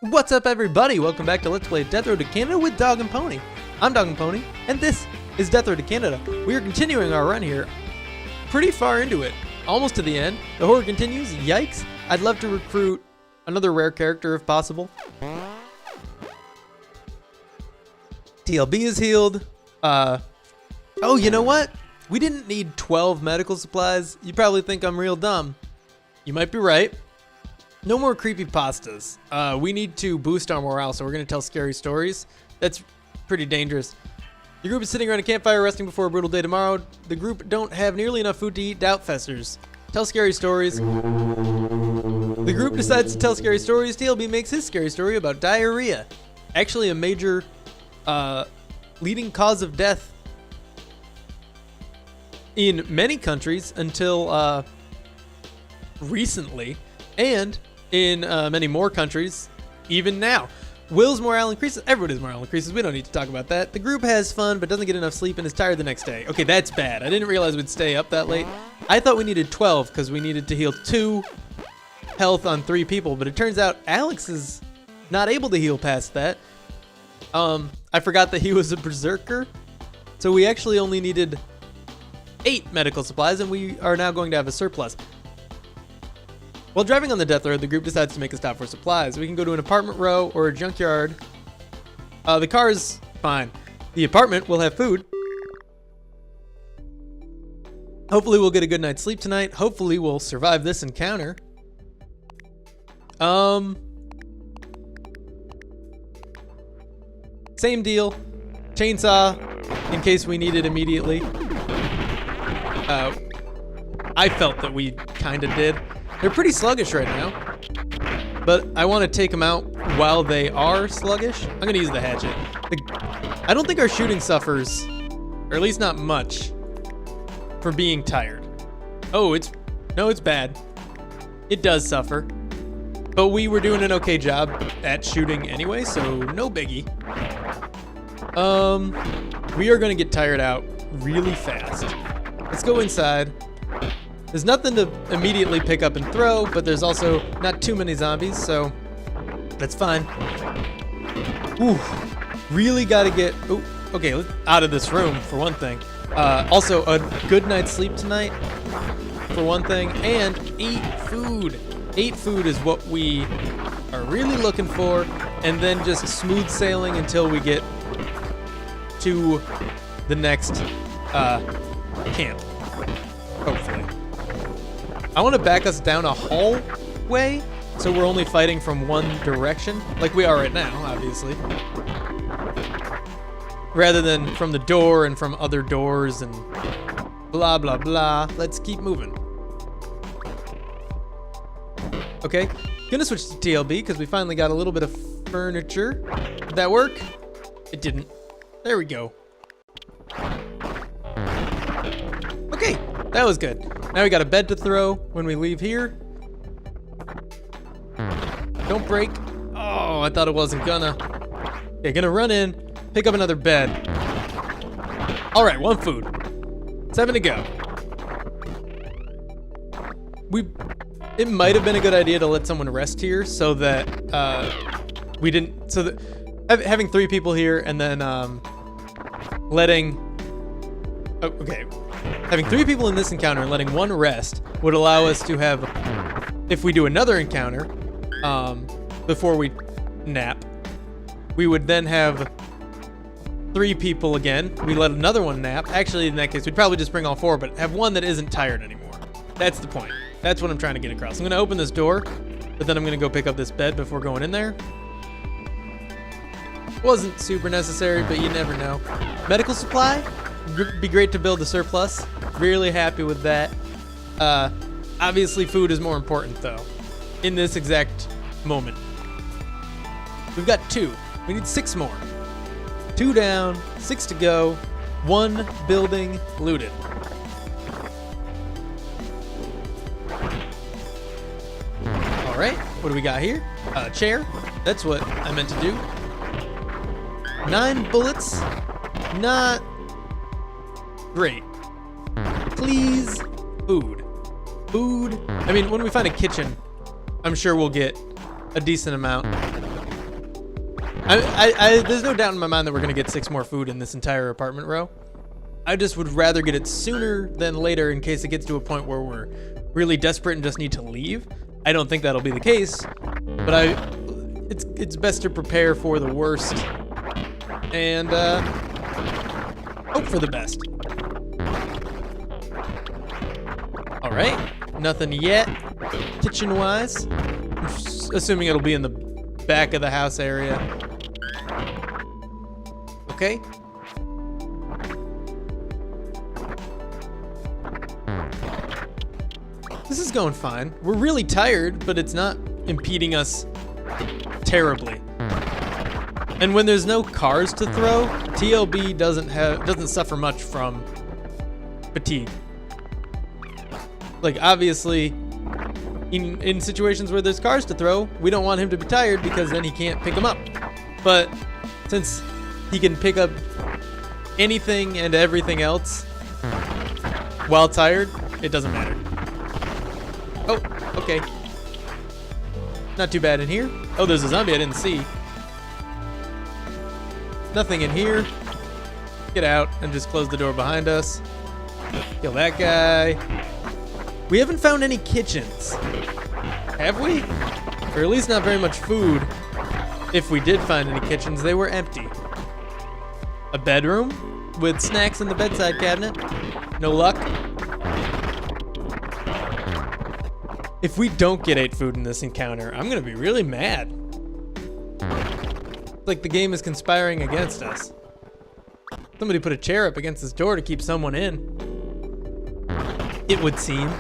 What's up, everybody? Welcome back to Let's Play Death Road to Canada with Dog and Pony. I'm Dog and Pony, and this is Death Road to Canada. We are continuing our run here, pretty far into it, almost to the end. The horror continues. Yikes! I'd love to recruit another rare character if possible. TLB is healed. Oh, you know what? We didn't need 12 medical supplies. You probably think I'm real dumb. You might be right. No more creepypastas. We need to boost our morale, so we're going to tell scary stories. That's pretty dangerous. The group is sitting around a campfire resting before a brutal day tomorrow. The group don't have nearly enough food to eat. Doubtfesters. Tell scary stories. The group decides to tell scary stories. TLB makes his scary story about diarrhea. Actually a major leading cause of death in many countries until recently. And in many more countries, even now. Will's morale increases. Everybody's morale increases. We don't need to talk about that. The group has fun, but doesn't get enough sleep and is tired the next day. Okay, that's bad. I didn't realize we'd stay up that late. I thought we needed 12 because we needed to heal 2 health on 3 people, but it turns out Alex is not able to heal past that. I forgot that he was a berserker, so we actually only needed 8 medical supplies, and we are now going to have a surplus. While driving on the death road, the group decides to make a stop for supplies. We can go to an apartment row or a junkyard. The car is fine. The apartment will have food. Hopefully we'll get a good night's sleep tonight. Hopefully we'll survive this encounter. Same deal. Chainsaw, in case we need it immediately. I felt that we kind of did. They're pretty sluggish right now, but I want to take them out while they are sluggish. I'm going to use the hatchet. I don't think our shooting suffers, or at least not much, for being tired. Oh, it's bad. It does suffer, but we were doing an okay job at shooting anyway, so no biggie. We are going to get tired out really fast. Let's go inside. There's nothing to immediately pick up and throw, but there's also not too many zombies, so that's fine. Ooh, really gotta get, okay, out of this room for one thing. Also, a good night's sleep tonight for one thing, and 8 food. 8 food is what we are really looking for, and then just smooth sailing until we get to the next camp, hopefully. I want to back us down a hallway, so we're only fighting from one direction, like we are right now, obviously. Rather than from the door and from other doors and blah, blah, blah. Let's keep moving. Okay, gonna switch to TLB because we finally got a little bit of furniture. Did that work? It didn't. There we go. Okay, that was good. Now we got a bed to throw when we leave here. Don't break. Oh, I thought it wasn't gonna. Okay, gonna run in, pick up another bed. All right, 1 food. 7 to go. It might have been a good idea to let someone rest here so that we didn't, so that having 3 people here and then having 3 people in this encounter and letting 1 rest would allow us to have, if we do another encounter, before we nap, we would then have 3 people again. We let another one nap. Actually, in that case, we'd probably just bring all 4, but have 1 that isn't tired anymore. That's the point. That's what I'm trying to get across. I'm gonna open this door, but then I'm gonna go pick up this bed before going in there. Wasn't super necessary, but you never know. Medical supply? Be great to build a surplus. Really happy with that. Obviously food is more important though, in this exact moment. We've got 2. We need 6 more. 2 down, 6 to go. 1 building looted. All right, what do we got here? A chair. That's what I meant to do. 9 bullets. Not great. Please, food. Food. I mean, when we find a kitchen, I'm sure we'll get a decent amount. There's no doubt in my mind that we're gonna get 6 more food in this entire apartment row. I just would rather get it sooner than later in case it gets to a point where we're really desperate and just need to leave. I don't think that'll be the case, but it's best to prepare for the worst and hope for the best. All right, nothing yet, kitchen-wise. I'm assuming it'll be in the back of the house area. Okay. This is going fine. We're really tired, but it's not impeding us terribly. And when there's no cars to throw, TLB doesn't suffer much from fatigue. Like, obviously, in situations where there's cars to throw, we don't want him to be tired because then he can't pick them up. But since he can pick up anything and everything else while tired, it doesn't matter. Oh, okay. Not too bad in here. Oh, there's a zombie I didn't see. Nothing in here. Get out and just close the door behind us. Kill that guy. We haven't found any kitchens. Have we? Or at least not very much food. If we did find any kitchens, they were empty. A bedroom with snacks in the bedside cabinet. No luck. If we don't get 8 food in this encounter, I'm gonna be really mad. It's like the game is conspiring against us. Somebody put a chair up against this door to keep someone in. It would seem.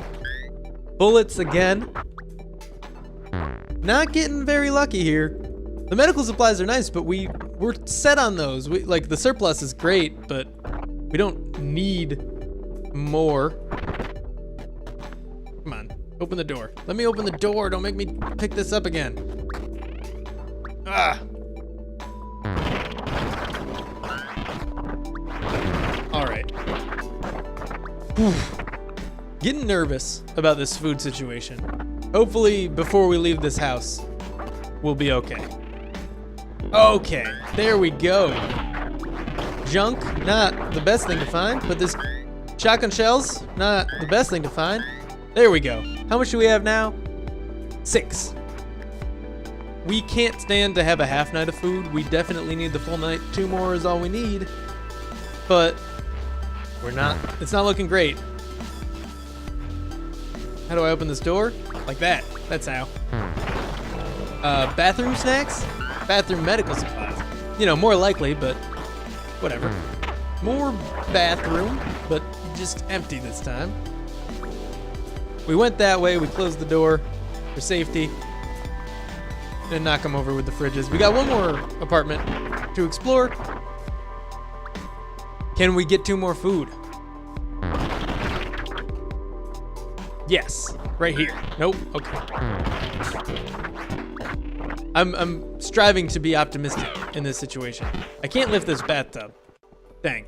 Bullets again. Not getting very lucky here. The medical supplies are nice, but we're set on those. Like, the surplus is great, but we don't need more. Come on, open the door. Let me open the door. Don't make me pick this up again. Ah. All right. Whew. Getting nervous about this food situation. Hopefully, before we leave this house, we'll be okay. Okay, there we go. Junk, not the best thing to find, but this shotgun shells, not the best thing to find. There we go. How much do we have now? 6. We can't stand to have a half night of food. We definitely need the full night. 2 more is all we need. But it's not looking great. How do I open this door? Like that. That's how. Bathroom snacks? Bathroom medical supplies. You know, more likely, but whatever. More bathroom, but just empty this time. We went that way. We closed the door for safety. And knock them over with the fridges. We got one more apartment to explore. Can we get 2 more food? Yes, right here. Nope. Okay. I'm striving to be optimistic in this situation. I can't lift this bathtub. Dang.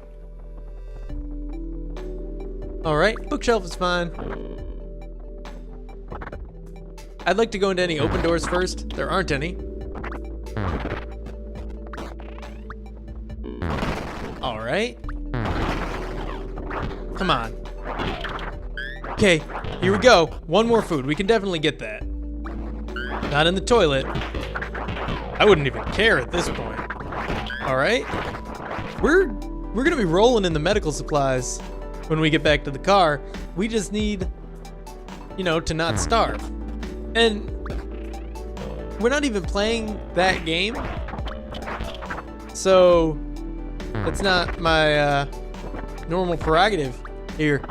All right, bookshelf is fine. I'd like to go into any open doors first. There aren't any. All right. Come on. Okay, here we go. 1 more food. We can definitely get that. Not in the toilet. I wouldn't even care at this point. All right. We're gonna be rolling in the medical supplies when we get back to the car. We just need, you know, to not starve. And we're not even playing that game. So it's not my normal prerogative here.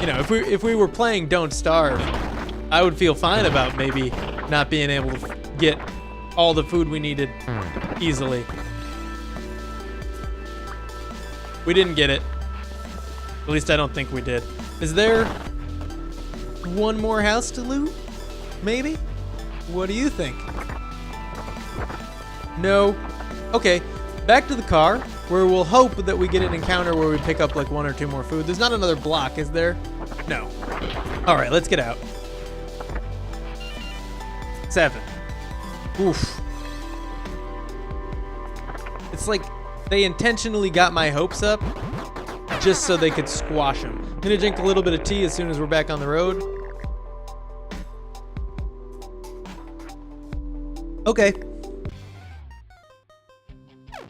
You know, if we were playing Don't Starve, I would feel fine about maybe not being able to get all the food we needed easily. We didn't get it. At least I don't think we did. Is there 1 more house to loot? Maybe? What do you think? No. Okay, back to the car, where we'll hope that we get an encounter where we pick up like 1 or 2 more food. There's not another block, is there? No. All right, let's get out. 7. Oof. It's like they intentionally got my hopes up just so they could squash him. I'm gonna drink a little bit of tea as soon as we're back on the road. Okay.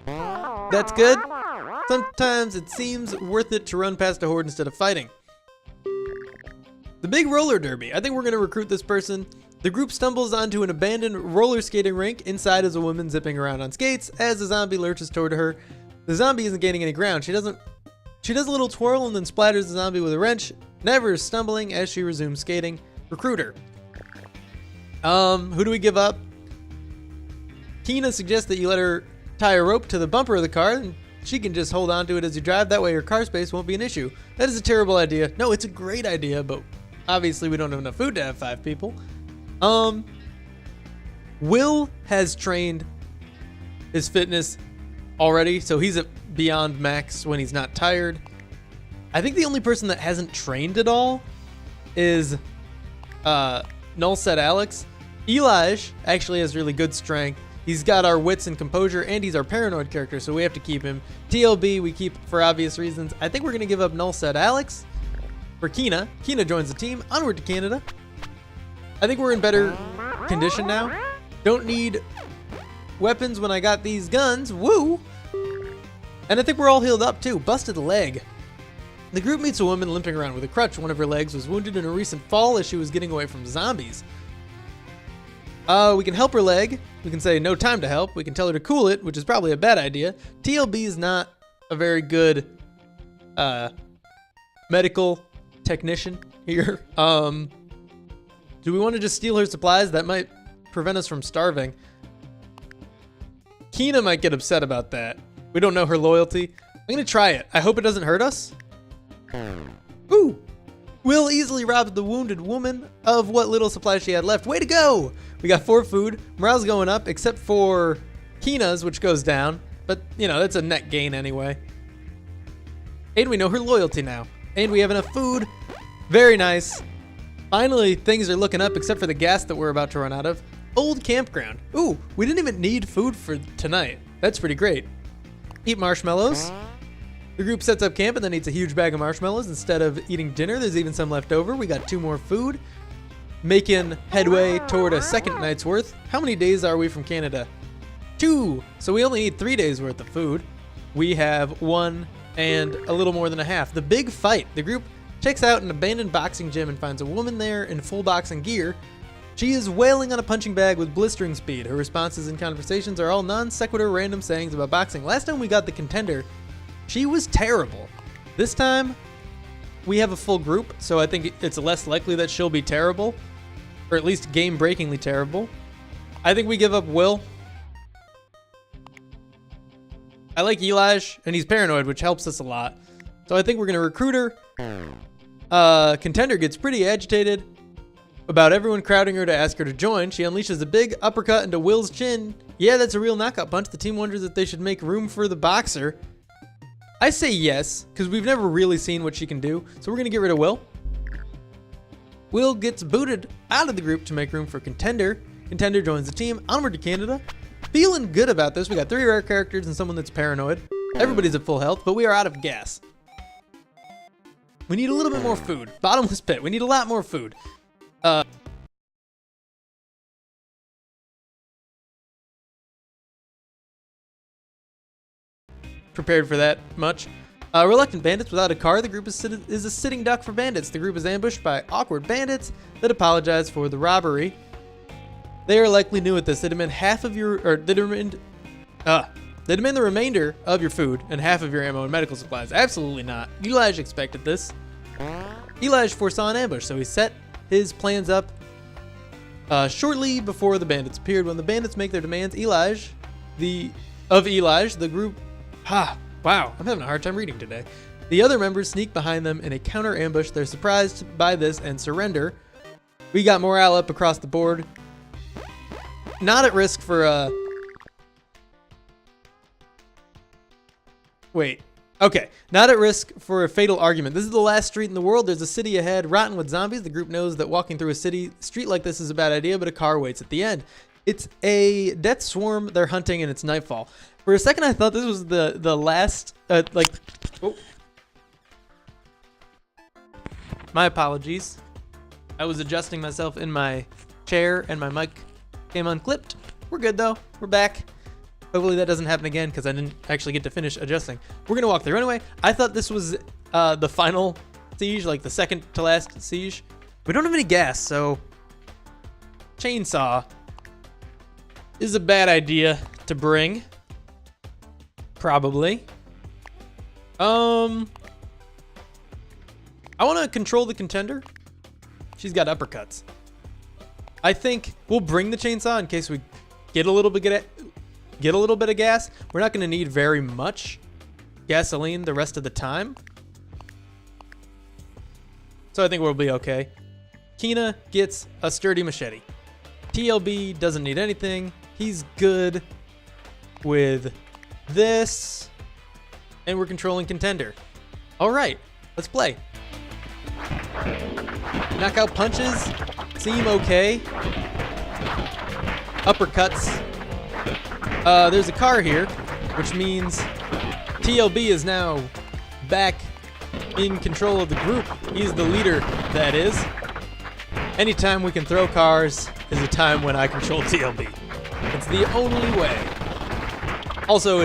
That's good. Sometimes it seems worth it to run past a horde instead of fighting. The big roller derby. I think we're gonna recruit this person. The group stumbles onto an abandoned roller skating rink. Inside is a woman zipping around on skates as a zombie lurches toward her. The zombie isn't gaining any ground. She does a little twirl and then splatters the zombie with a wrench, never stumbling as she resumes skating. Recruiter. Who do we give up? Tina suggests that you let her tie a rope to the bumper of the car and she can just hold on to it as you drive. That way her car space won't be an issue. That is a terrible idea. No, it's a great idea, but obviously we don't have enough food to have 5 people. Will has trained his fitness already, so he's at beyond max when he's not tired. I think the only person that hasn't trained at all is Null Set Alex. Elijah actually has really good strength. He's got our wits and composure, and he's our paranoid character, so we have to keep him. TLB we keep for obvious reasons. I think we're gonna give up Null Set Alex for Kina. Kina joins the team. Onward to Canada. I think we're in better condition now. Don't need weapons when I got these guns. Woo! And I think we're all healed up too. Busted a leg. The group meets a woman limping around with a crutch. One of her legs was wounded in a recent fall as she was getting away from zombies. We can help her leg. We can say no time to help. We can tell her to cool it, which is probably a bad idea. TLB is not a very good medical technician here. Do we want to just steal her supplies? That might prevent us from starving. Kina might get upset about that. We don't know her loyalty. I'm gonna try it. I hope it doesn't hurt us. Ooh! Will easily robbed the wounded woman of what little supplies she had left. Way to go! We got 4 food. Morale's going up, except for Kina's, which goes down. But, you know, that's a net gain anyway. And we know her loyalty now. And we have enough food. Very nice. Finally, things are looking up, except for the gas that we're about to run out of. Old campground. Ooh, we didn't even need food for tonight. That's pretty great. Eat marshmallows. The group sets up camp and then eats a huge bag of marshmallows. Instead of eating dinner, there's even some left over. We got 2 more food. Making headway toward a second night's worth. How many days are we from Canada? 2. So we only need 3 days worth of food. We have 1 and a little more than a half. The big fight. The group checks out an abandoned boxing gym and finds a woman there in full boxing gear. She is wailing on a punching bag with blistering speed. Her responses and conversations are all non sequitur random sayings about boxing. Last time we got the contender, she was terrible. This time, we have a full group, so I think it's less likely that she'll be terrible, or at least game-breakingly terrible. I think we give up Will. I like Elijah, and he's paranoid, which helps us a lot. So I think we're going to recruit her. Contender gets pretty agitated about everyone crowding her to ask her to join. She unleashes a big uppercut into Will's chin. Yeah, that's a real knockout punch. The team wonders if they should make room for the boxer. I say yes, because we've never really seen what she can do. So we're going to get rid of Will. Will gets booted out of the group to make room for Contender. Contender joins the team. Onward to Canada. Feeling good about this. We got 3 rare characters and someone that's paranoid. Everybody's at full health, but we are out of gas. We need a little bit more food. Bottomless pit. We need a lot more food. Prepared for that much. Reluctant bandits without a car. The group is a sitting duck for bandits. The group is ambushed by awkward bandits that apologize for the robbery. They are likely new at this. They demand half of your, or they demand the remainder of your food and half of your ammo and medical supplies. Absolutely not. Elijah expected this. Elijah foresaw an ambush, so he set his plans up shortly before the bandits appeared. When the bandits make their demands, the group. Wow, I'm having a hard time reading today. The other members sneak behind them in a counter ambush. They're surprised by this and surrender. We got morale up across the board. Not at risk for not at risk for a fatal argument. This is the last street in the world. There's a city ahead, rotten with zombies. The group knows that walking through a city street like this is a bad idea, but a car waits at the end. It's a death swarm they're hunting and it's nightfall. For a second I thought this was the last, oh. My apologies. I was adjusting myself in my chair and my mic came unclipped. We're good though, we're back. Hopefully that doesn't happen again because I didn't actually get to finish adjusting. We're gonna walk through anyway. I thought this was the final siege, like the second to last siege. We don't have any gas, so chainsaw is a bad idea to bring. Probably. I want to control the contender. She's got uppercuts. I think we'll bring the chainsaw in case we get a little bit of gas. We're not going to need very much gasoline the rest of the time. So I think we'll be okay. Kina gets a sturdy machete. TLB doesn't need anything. He's good with this. And we're controlling contender. All right, let's play. Knockout punches seem okay. Uppercuts. There's a car here, which means TLB is now back in control of the group. He's the leader, that is. Anytime we can throw cars is a time when I control TLB. It's the only way. Also,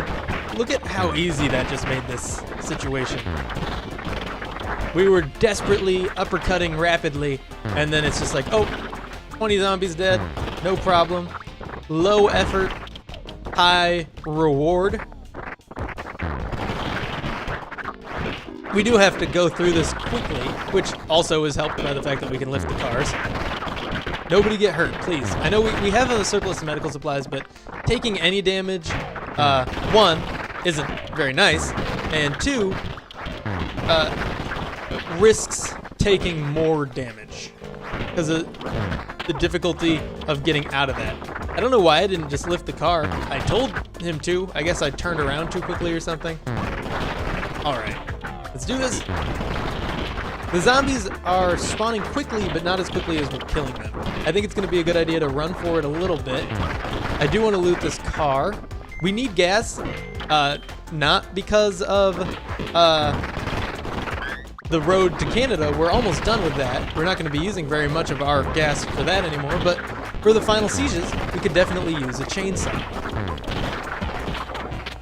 look at how easy that just made this situation. We were desperately uppercutting rapidly, and then it's just like, oh, 20 zombies dead, no problem. Low effort, high reward. We do have to go through this quickly, which also is helped by the fact that we can lift the cars. Nobody get hurt, please. I know we have a surplus of medical supplies, but taking any damage, one, isn't very nice, and two, risks taking more damage because of the difficulty of getting out of that. I don't know why I didn't just lift the car. I told him to. I guess I turned around too quickly or something. All right, let's do this. The zombies are spawning quickly, but not as quickly as we're killing them. I think it's going to be a good idea to run for it a little bit. I do want to loot this car. We need gas, not because of the road to Canada. We're almost done with that. We're not going to be using very much of our gas for that anymore, but for the final sieges, we could definitely use a chainsaw.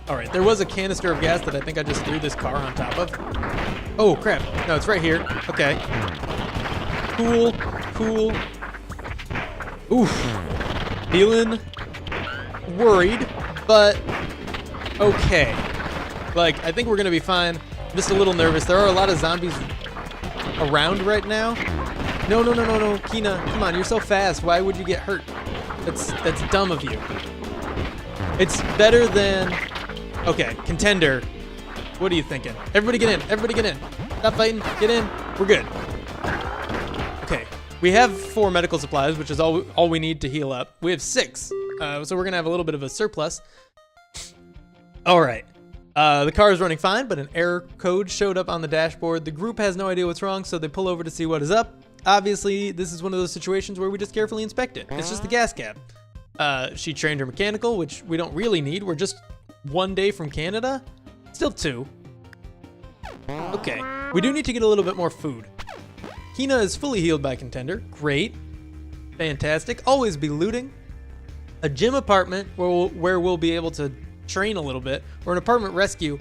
All right, there was a canister of gas that I think I just threw this car on top of. Oh, crap. No, it's right here. Okay. Cool, cool. Oof. Feeling worried, but okay. Like, I think we're going to be fine. I'm just a little nervous. There are a lot of zombies around right now. No, no, no, no, no. Kina, come on. You're so fast. Why would you get hurt? That's dumb of you. It's better than... Okay, contender. What are you thinking? Everybody get in. Everybody get in. Stop fighting. Get in. We're good. Okay. We have 4 medical supplies, which is all we need to heal up. We have 6. So we're going to have a little bit of a surplus. All right. The car is running fine, but an error code showed up on the dashboard. The group has no idea what's wrong, so they pull over to see what is up. Obviously, this is one of those situations where we just carefully inspect it. It's just the gas cap. She trained her mechanical, which we don't really need. We're just 1 day from Canada. Still 2. Okay. We do need to get a little bit more food. Kina is fully healed by contender. Great. Fantastic. Always be looting. A gym apartment where we'll be able to train a little bit, or an apartment rescue.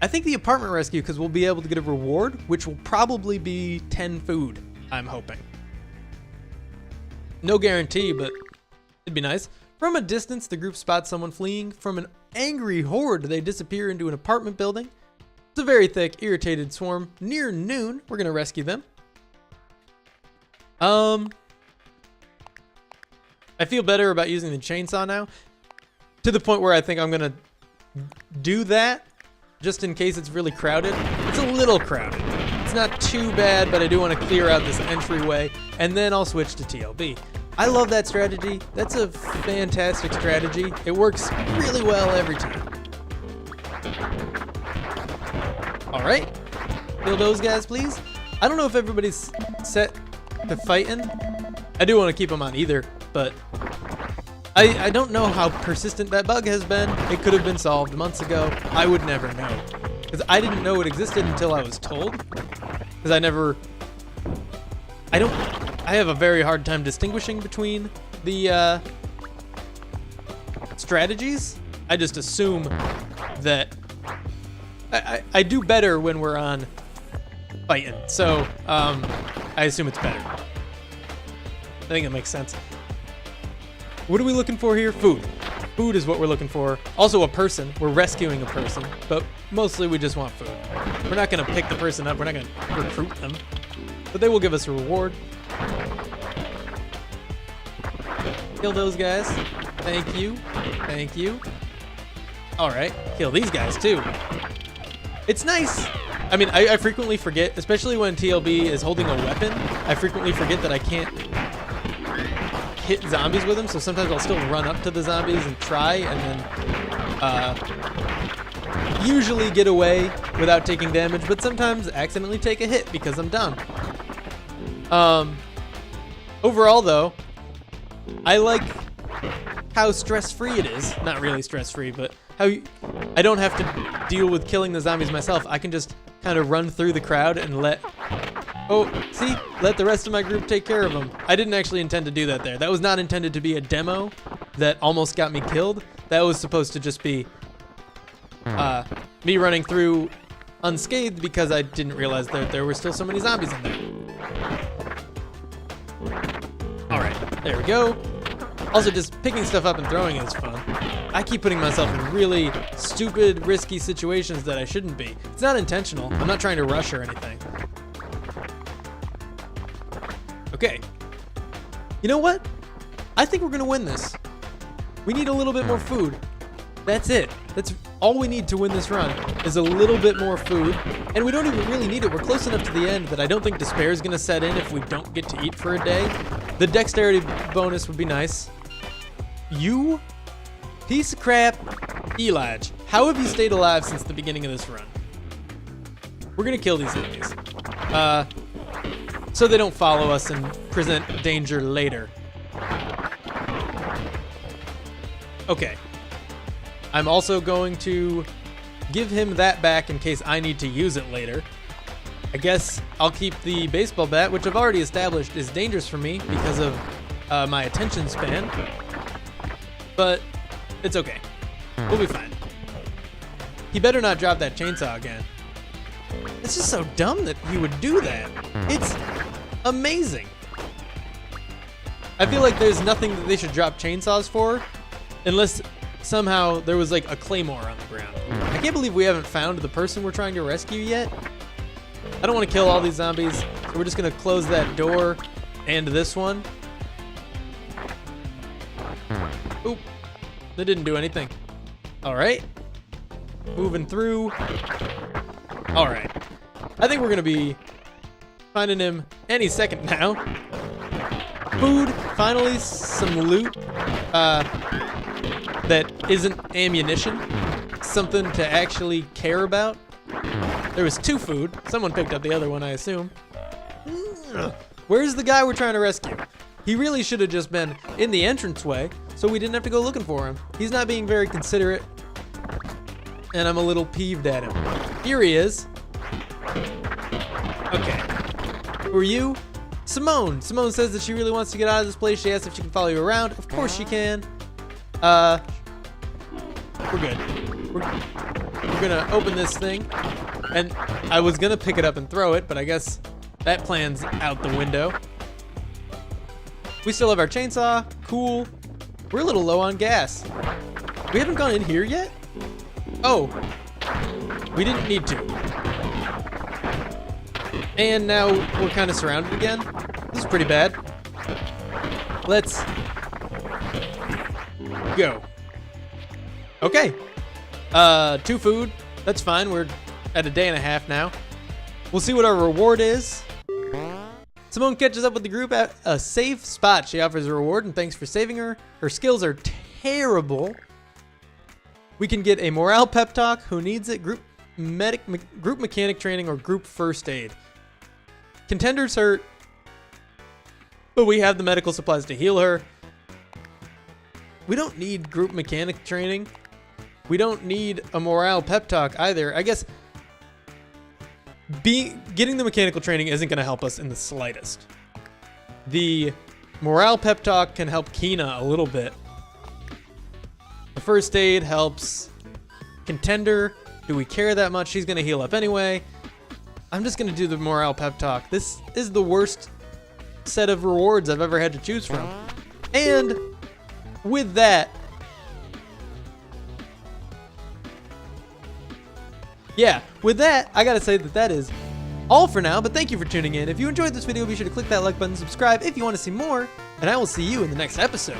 I think the apartment rescue, because we'll be able to get a reward, which will probably be 10 food, I'm hoping. No guarantee, but it'd be nice. From a distance, the group spots someone fleeing. From an angry horde, they disappear into an apartment building. It's a very thick, irritated swarm. Near noon, we're gonna rescue them. I feel better about using the chainsaw now, to the point where I think I'm gonna do that just in case it's really crowded. It's a little crowded. It's not too bad, but I do want to clear out this entryway, and then I'll switch to TLB. I love that strategy. That's a fantastic strategy. It works really well every time. All right, kill those guys, please. I don't know if everybody's set to fighting. I do want to keep them on either, but I don't know how persistent that bug has been. It could have been solved months ago. I would never know. Because I didn't know it existed until I was told. Because I have a very hard time distinguishing between the strategies. I just assume that I do better when we're on fighting. So I assume it's better. I think it makes sense. What are we looking for here? Food. Food is what we're looking for. Also a person. We're rescuing a person, but mostly we just want food. We're not going to pick the person up. We're not going to recruit them, but they will give us a reward. Kill those guys. Thank you. Thank you. All right. Kill these guys too. It's nice. I mean, I frequently forget, especially when TLB is holding a weapon, I frequently forget that I can't hit zombies with them, so sometimes I'll still run up to the zombies and try, and then usually get away without taking damage, but sometimes accidentally take a hit because I'm dumb. Overall, though, I like how stress-free it is. Not really stress-free, but how I don't have to deal with killing the zombies myself. I can just kind of run through the crowd and let the rest of my group take care of them. I didn't actually intend to do that there. That was not intended to be a demo that almost got me killed. That was supposed to just be me running through unscathed because I didn't realize that there were still so many zombies in there. All right, there we go. Also, just picking stuff up and throwing it is fun. I keep putting myself in really stupid, risky situations that I shouldn't be. It's not intentional. I'm not trying to rush or anything. Okay. You know what? I think we're gonna win this. We need a little bit more food. That's it. That's all we need to win this run, is a little bit more food. And we don't even really need it. We're close enough to the end that I don't think despair is gonna set in if we don't get to eat for a day. The dexterity bonus would be nice. You piece of crap, Elijah. How have you stayed alive since the beginning of this run? We're gonna kill these enemies. So they don't follow us and present danger later. Okay. I'm also going to give him that back in case I need to use it later. I guess I'll keep the baseball bat, which I've already established is dangerous for me because of my attention span. But it's okay. We'll be fine. He better not drop that chainsaw again. It's just so dumb that he would do that. It's amazing. I feel like there's nothing that they should drop chainsaws for unless somehow there was like a claymore on the ground. I can't believe we haven't found the person we're trying to rescue yet. I don't want to kill all these zombies, so we're just going to close that door and this one. Oop. That didn't do anything. All right. Moving through. All right. I think we're going to be finding him any second now. Food. Finally, some loot that isn't ammunition. Something to actually care about. There was 2 food. Someone picked up the other one, I assume. Where's the guy we're trying to rescue? He really should have just been in the entranceway, so we didn't have to go looking for him. He's not being very considerate, and I'm a little peeved at him. Here he is. Okay. Who are you? Simone. Simone says that she really wants to get out of this place. She asks if she can follow you around. Of course she can. We're good. We're gonna open this thing, and I was gonna pick it up and throw it, but I guess that plan's out the window. We still have our chainsaw. Cool. We're a little low on gas. We haven't gone in here yet? Oh. We didn't need to. And now we're kind of surrounded again. This is pretty bad. Let's go. Okay. 2 food. That's fine. We're at a day and a half now. We'll see what our reward is. Simone catches up with the group at a safe spot. She offers a reward and thanks for saving her. Her skills are terrible. We can get a morale pep talk. Who needs it? Group mechanic training or group first aid. Contender's hurt, but we have the medical supplies to heal her. we don't need group mechanic training. We don't need a morale pep talk either. I guess getting the mechanical training isn't going to help us in the slightest. The morale pep talk can help Kina a little bit. The first aid helps Contender. Do we care that much? She's going to heal up anyway. I'm just going to do the morale pep talk. This is the worst set of rewards I've ever had to choose from. And with that, I gotta say that is all for now, but thank you for tuning in. If you enjoyed this video, be sure to click that like button, subscribe if you want to see more, and I will see you in the next episode.